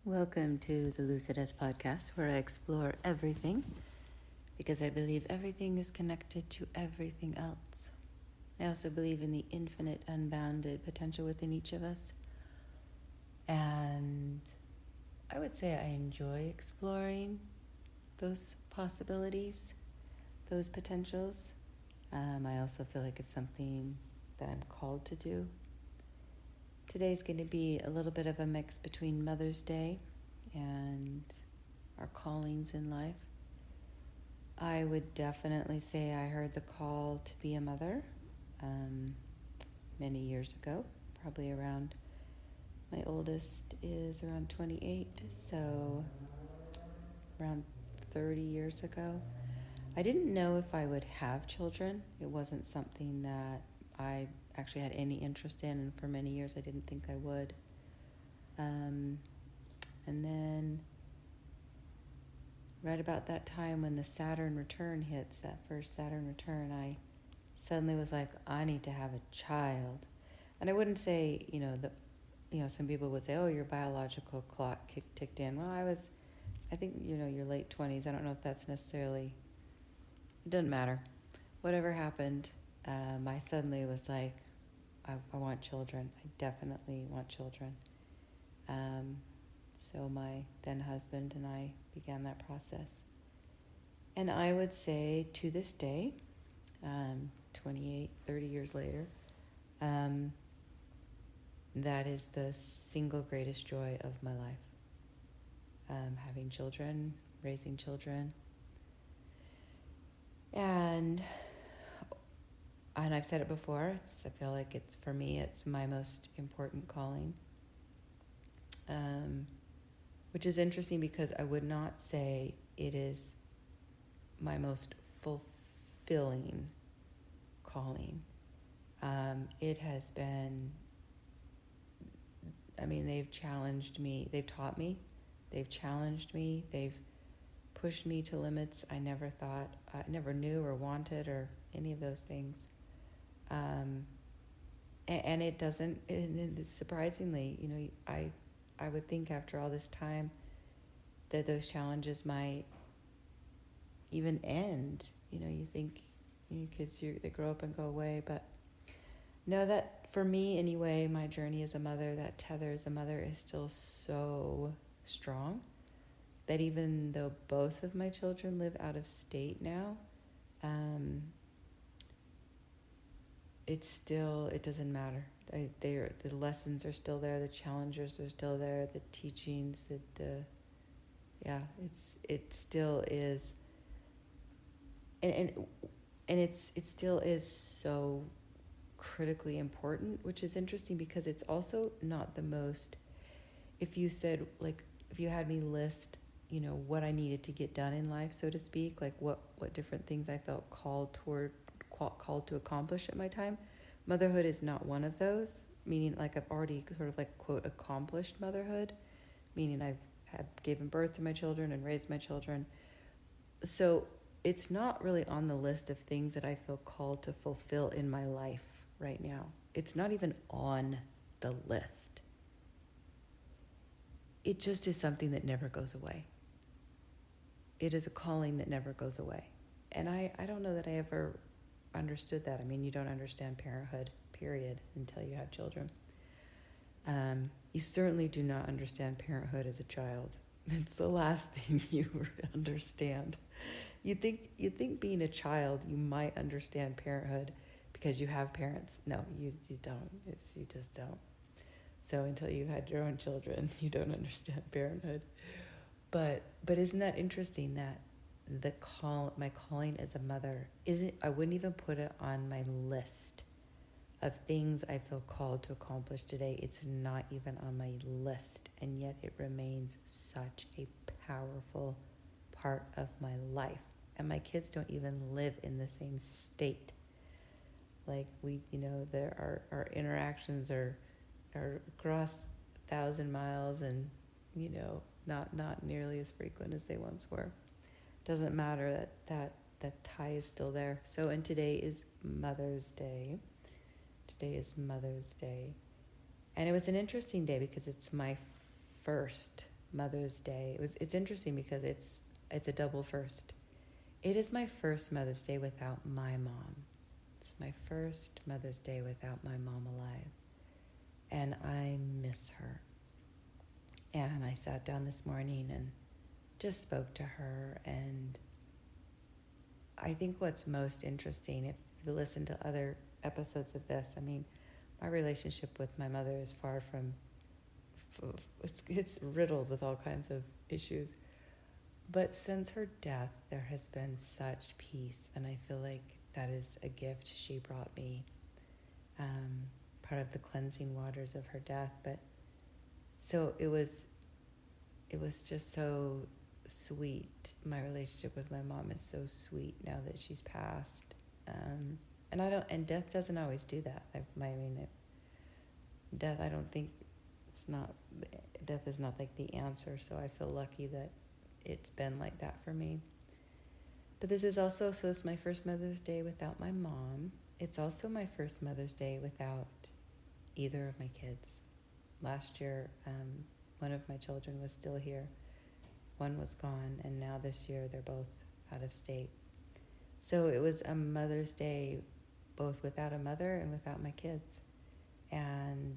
Welcome to the Lucidez podcast, where I explore everything because I believe everything is connected to everything else. I also believe in the infinite, unbounded potential within each of us. And I would say I enjoy exploring those possibilities, those potentials. I also feel like it's something that I'm called to do. Today's going to be a little bit of a mix between Mother's Day and our callings in life. I would definitely say I heard the call to be a mother many years ago, probably around, my oldest is around 28, so around 30 years ago. I didn't know if I would have children. It wasn't something that I actually had any interest in, and for many years I didn't think I would. And then right about that time when the Saturn return hits, that first Saturn return, I suddenly was like, I need to have a child. And I wouldn't say, some people would say, oh, your biological clock ticked in. Well, I think, your late 20s. I don't know if that's necessarily, it doesn't matter. Whatever happened, I suddenly was like, I want children. I definitely want children. So my then husband and I began that process. And I would say to this day, 28, 30 years later, that is the single greatest joy of my life. Having children, raising children. And I've said it before, I feel like for me, it's my most important calling. Which is interesting because I would not say it is my most fulfilling calling. It has been, they've challenged me, they've taught me, they've challenged me, they've pushed me to limits I never thought, I never knew or wanted or any of those things. And it doesn't, surprisingly, I would think after all this time that those challenges might even end. You think kids, they grow up and go away, but no, that for me anyway, my journey as a mother, that tether as a mother is still so strong that even though both of my children live out of state now, it doesn't matter. The lessons are still there, the challenges are still there, the teachings, it still is, and it still is so critically important, which is interesting because it's also not the most, if you had me list, what I needed to get done in life, so to speak, like what different things I felt called to accomplish at my time, motherhood is not one of those, meaning like I've already sort of like, quote, accomplished motherhood, meaning I've given birth to my children and raised my children. So it's not really on the list of things that I feel called to fulfill in my life right now. It's not even on the list. It just is something that never goes away. It is a calling that never goes away. And I don't know that I ever understood that. You don't understand parenthood, period, until you have children. You certainly do not understand parenthood as a child. It's the last thing you understand. You think being a child, you might understand parenthood because you have parents. No, you don't. You just don't. So until you've had your own children, you don't understand parenthood. But isn't that interesting that my calling as a mother I wouldn't even put it on my list of things I feel called to accomplish today. It's not even on my list, and yet it remains such a powerful part of my life. And my kids don't even live in the same state. Like our interactions are across 1,000 miles and, not nearly as frequent as they once were. Doesn't matter, that tie is still there. So, and today is Mother's Day. And it was an interesting day because it's my first Mother's Day. It's interesting because it's a double first. It is my first Mother's Day without my mom. It's my first Mother's Day without my mom alive. And I miss her. And I sat down this morning and just spoke to her. And I think what's most interesting, if you listen to other episodes of this, I mean, my relationship with my mother is far from, it's riddled with all kinds of issues. But since her death, there has been such peace, and I feel like that is a gift she brought me, part of the cleansing waters of her death. But so it was just so sweet. My relationship with my mom is so sweet now that she's passed, and death doesn't always do that. Death, I don't think death is not like the answer. So I feel lucky that it's been like that for me. But this is also, so it's my first Mother's Day without my mom. It's also my first Mother's Day without either of my kids. Last year, one of my children was still here. One was gone, and now this year they're both out of state. So it was a Mother's Day both without a mother and without my kids. And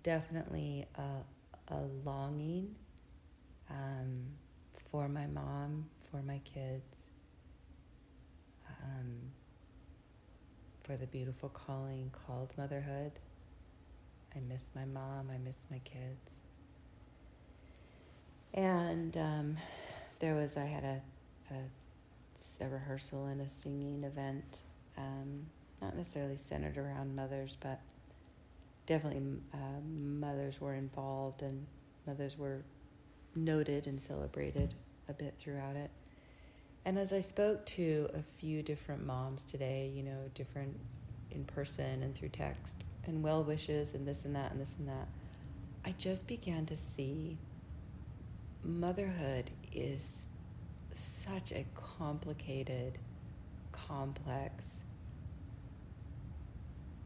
definitely a longing for my mom, for my kids, for the beautiful calling called motherhood. I miss my mom, I miss my kids. And I had a rehearsal and a singing event, not necessarily centered around mothers, but definitely mothers were involved, and mothers were noted and celebrated a bit throughout it. And as I spoke to a few different moms today, different in person and through text, and well wishes and this and that and this and that, I just began to see motherhood is such a complicated, complex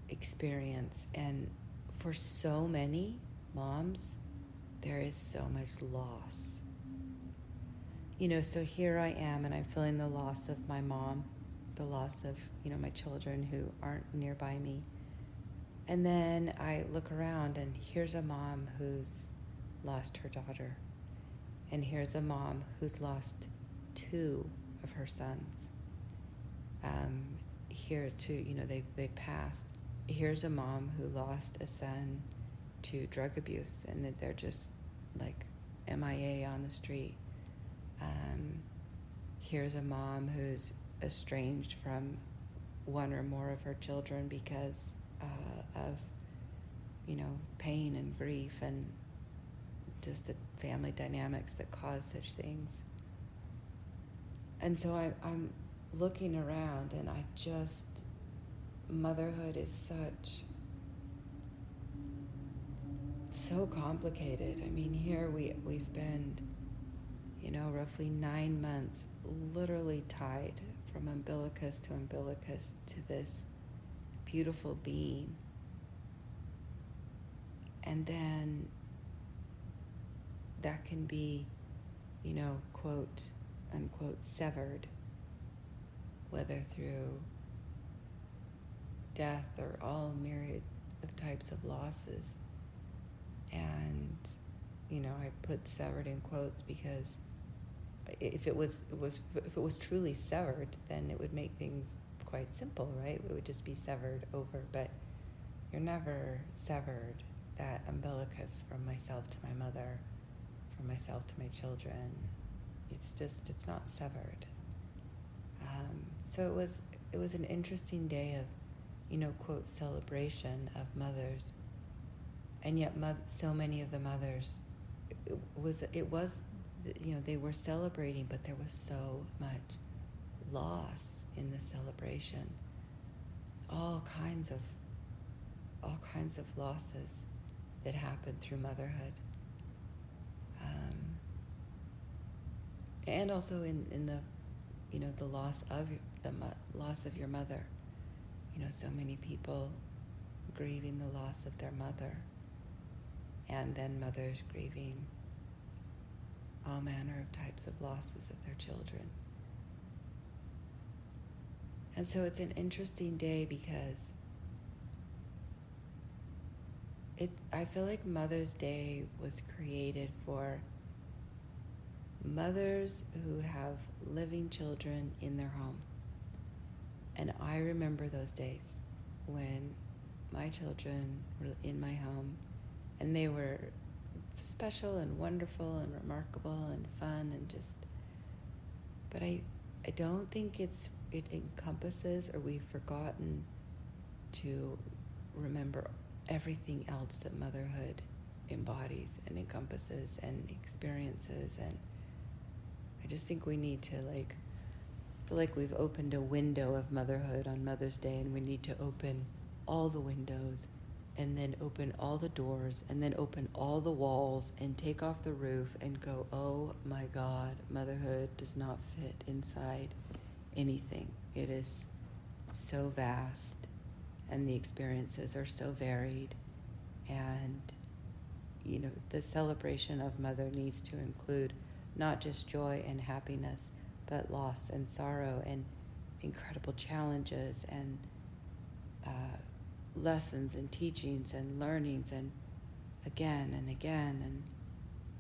experience. And for so many moms, there is so much loss. So here I am, and I'm feeling the loss of my mom, the loss of, my children who aren't nearby me. And then I look around, and here's a mom who's lost her daughter. And here's a mom who's lost 2 of her sons. Here too, they've passed. Here's a mom who lost a son to drug abuse, and they're just like MIA on the street. Here's a mom who's estranged from one or more of her children because of, pain and grief and just the family dynamics that cause such things. And so I'm looking around, and motherhood is so complicated. I mean, here we spend, roughly 9 months literally tied from umbilicus to this beautiful being. And then that can be, quote unquote, severed, whether through death or all myriad of types of losses. And, I put severed in quotes because if it was truly severed, then it would make things quite simple, right? It would just be severed over, but you're never severed that umbilicus from myself to my mother, from myself to my children. It's not severed. So it was an interesting day of, quote, celebration of mothers, and yet so many of the mothers, it was, they were celebrating, but there was so much loss in the celebration. All kinds of losses that happened through motherhood, and also in the, the loss of your mother. So many people grieving the loss of their mother, and then mothers grieving all manner of types of losses of their children. And so it's an interesting day because I feel like Mother's Day was created for mothers who have living children in their home. And I remember those days when my children were in my home, and they were special and wonderful and remarkable and fun and just, but I don't think it encompasses, or we've forgotten to remember everything else that motherhood embodies and encompasses and experiences. And I just think we need to feel like we've opened a window of motherhood on Mother's Day, and we need to open all the windows and then open all the doors and then open all the walls and take off the roof and go, oh my God, motherhood does not fit inside anything. It is so vast and the experiences are so varied, and the celebration of mother needs to include not just joy and happiness, but loss and sorrow and incredible challenges and lessons and teachings and learnings, and again and again, and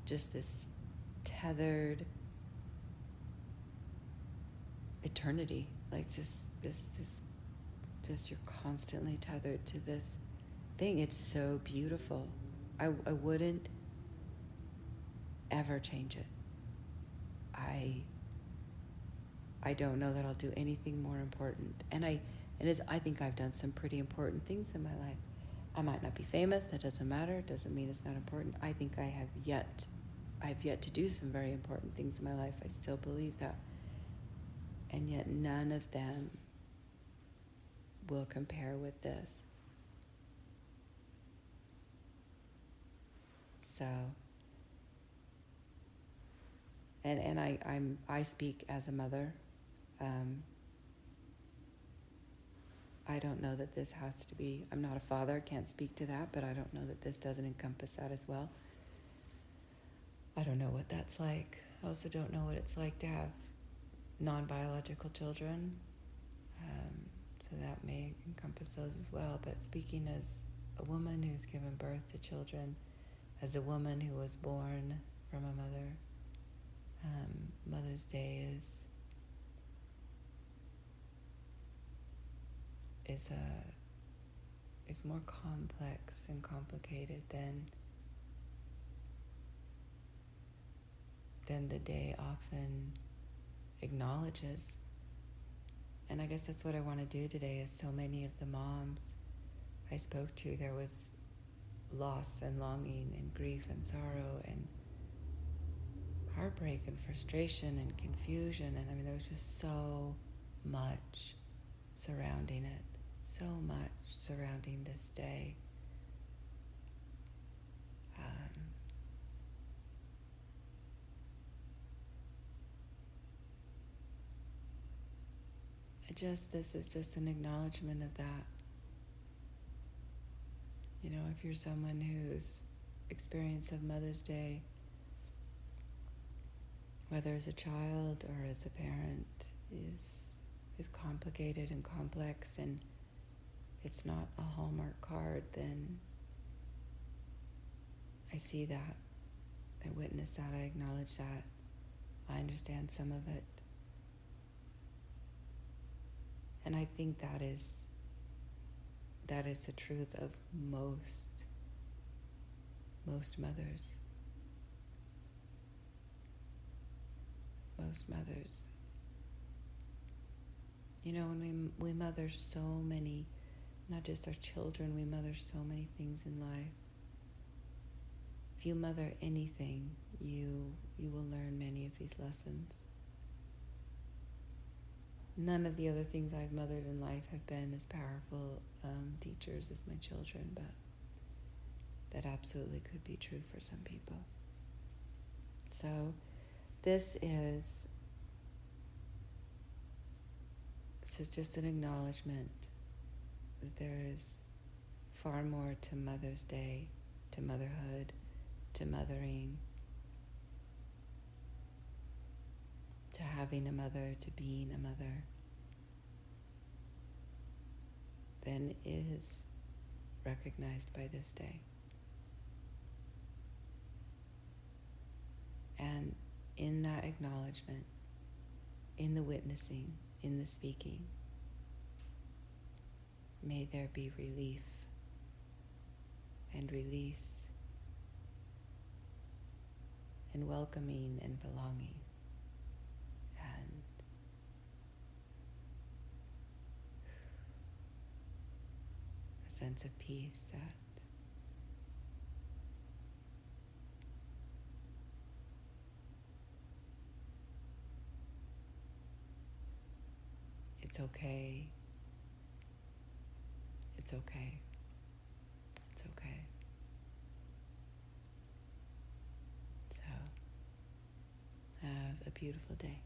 just this tethered eternity, like just you're constantly tethered to this thing. It's so beautiful. I wouldn't ever change it. I don't know that I'll do anything more important. And I think I've done some pretty important things in my life. I might not be famous, that doesn't matter, it doesn't mean it's not important. I think I've yet to do some very important things in my life. I still believe that. And yet none of them will compare with this. So, and I speak as a mother. I don't know that this has to be, I'm not a father, can't speak to that, but I don't know that this doesn't encompass that as well. I don't know what that's like. I also don't know what it's like to have non-biological children. So that may encompass those as well. But speaking as a woman who's given birth to children, as a woman who was born from a mother, Mother's Day is more complex and complicated than the day often acknowledges. And I guess that's what I want to do today. Is so many of the moms I spoke to, there was loss and longing and grief and sorrow and heartbreak and frustration and confusion, and I mean there was just so much surrounding it, so much surrounding this day. This is just an acknowledgement of that. If you're someone whose experience of Mother's Day, whether as a child or as a parent, is complicated and complex, and it's not a Hallmark card, then I see that, I witness that, I acknowledge that, I understand some of it. And I think that is the truth of most mothers. Most mothers. When we mother so many, not just our children, we mother so many things in life. If you mother anything, you will learn many of these lessons. None of the other things I've mothered in life have been as powerful teachers as my children, but that absolutely could be true for some people. So this is just an acknowledgement that there is far more to Mother's Day, to motherhood, to mothering, to having a mother, to being a mother, then is recognized by this day. And in that acknowledgement, in the witnessing, in the speaking, may there be relief and release and welcoming and belonging and a sense of peace that it's okay, it's okay, it's okay. So, have a beautiful day.